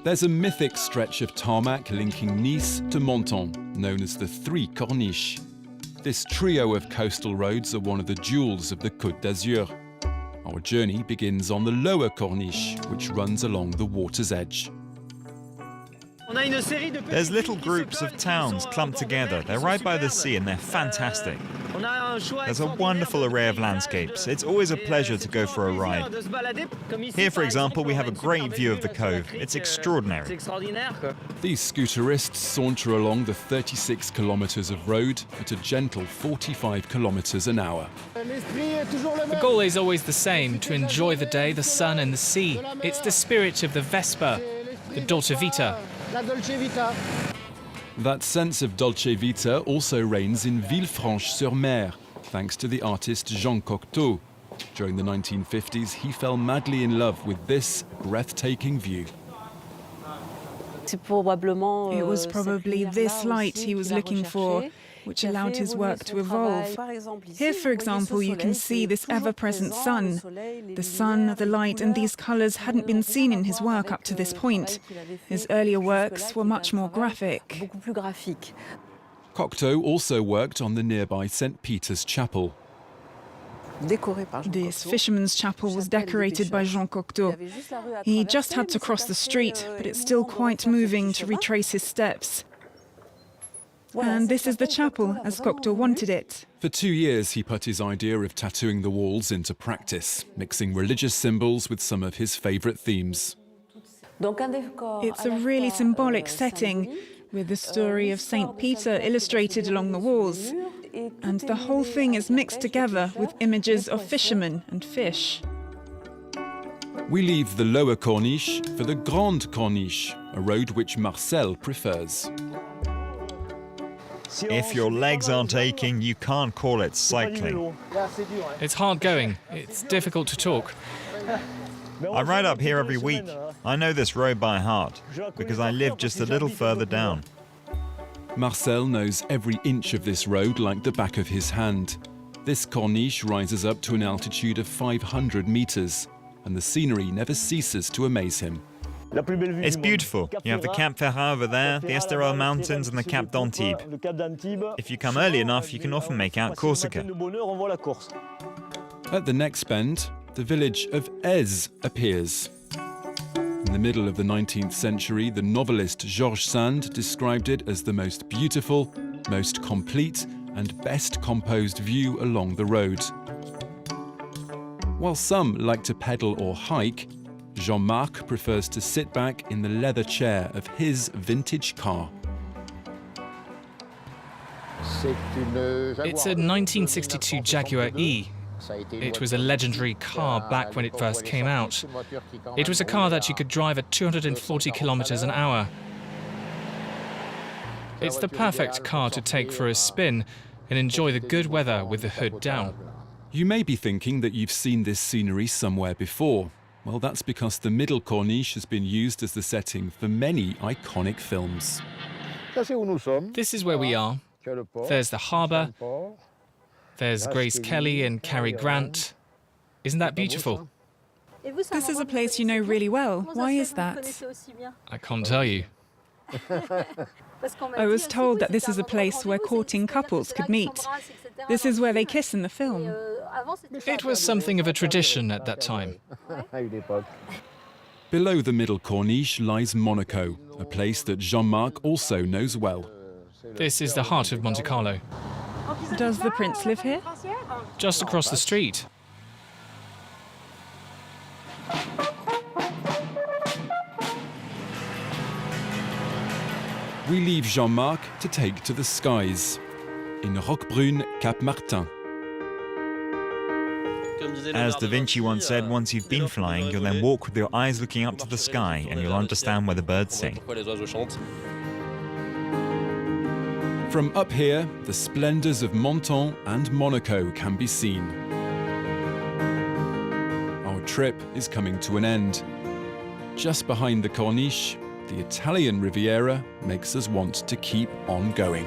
There's a mythic stretch of tarmac linking Nice to Menton, known as the Three Corniches. This trio of coastal roads are one of the jewels of the Côte d'Azur. Our journey begins on the lower Corniche, which runs along the water's edge. There's little groups of towns clumped together. They're right by the sea and they're fantastic. There's a wonderful array of landscapes. It's always a pleasure to go for a ride. Here, for example, we have a great view of the cove. It's extraordinary. These scooterists saunter along the 36 kilometers of road at a gentle 45 kilometers an hour. The goal is always the same, to enjoy the day, the sun and the sea. It's the spirit of the Vespa, the Dolce Vita. That sense of Dolce Vita also reigns in Villefranche-sur-Mer, thanks to the artist Jean Cocteau. During the 1950s, he fell madly in love with this breathtaking view. It was probably this light he was looking for, which allowed his work to evolve. Here, for example, you can see this ever-present sun. The sun, the light, and these colours hadn't been seen in his work up to this point. His earlier works were much more graphic. Cocteau also worked on the nearby St. Peter's Chapel. This fisherman's chapel was decorated by Jean Cocteau. He just had to cross the street, but it's still quite moving to retrace his steps. And this is the chapel, as Cocteau wanted it. For 2 years, he put his idea of tattooing the walls into practice, mixing religious symbols with some of his favourite themes. It's a really symbolic setting, with the story of St. Peter illustrated along the walls. And the whole thing is mixed together with images of fishermen and fish. We leave the lower Corniche for the Grande Corniche, a road which Marcel prefers. If your legs aren't aching, you can't call it cycling. It's hard going. It's difficult to talk. I ride up here every week. I know this road by heart, because I live just a little further down. Marcel knows every inch of this road like the back of his hand. This Corniche rises up to an altitude of 500 meters, and the scenery never ceases to amaze him. It's beautiful. You have the Cap Ferrat over there, the Estoril Mountains and the Cap d'Antibes. If you come early enough, you can often make out Corsica. At the next bend, the village of Èze appears. In the middle of the 19th century, the novelist Georges Sand described it as the most beautiful, most complete and best composed view along the road. While some like to pedal or hike, Jean-Marc prefers to sit back in the leather chair of his vintage car. It's a 1962 Jaguar E. It was a legendary car back when it first came out. It was a car that you could drive at 240 kilometers an hour. It's the perfect car to take for a spin and enjoy the good weather with the hood down. You may be thinking that you've seen this scenery somewhere before. Well, that's because the Middle Corniche has been used as the setting for many iconic films. This is where we are. There's the harbour. There's Grace Kelly and Cary Grant. Isn't that beautiful? This is a place you know really well. Why is that? I can't tell you. I was told that this is a place where courting couples could meet. This is where they kiss in the film. It was something of a tradition at that time. Below the Middle Corniche lies Monaco, a place that Jean-Marc also knows well. This is the heart of Monte Carlo. Does the prince live here? Just across the street. We leave Jean-Marc to take to the skies, in Roquebrune, Cap Martin. As Da Vinci once said, once you've been flying, you'll then walk with your eyes looking up to the sky and you'll understand why the birds sing. From up here, the splendours of Menton and Monaco can be seen. Our trip is coming to an end. Just behind the Corniche, the Italian Riviera makes us want to keep on going.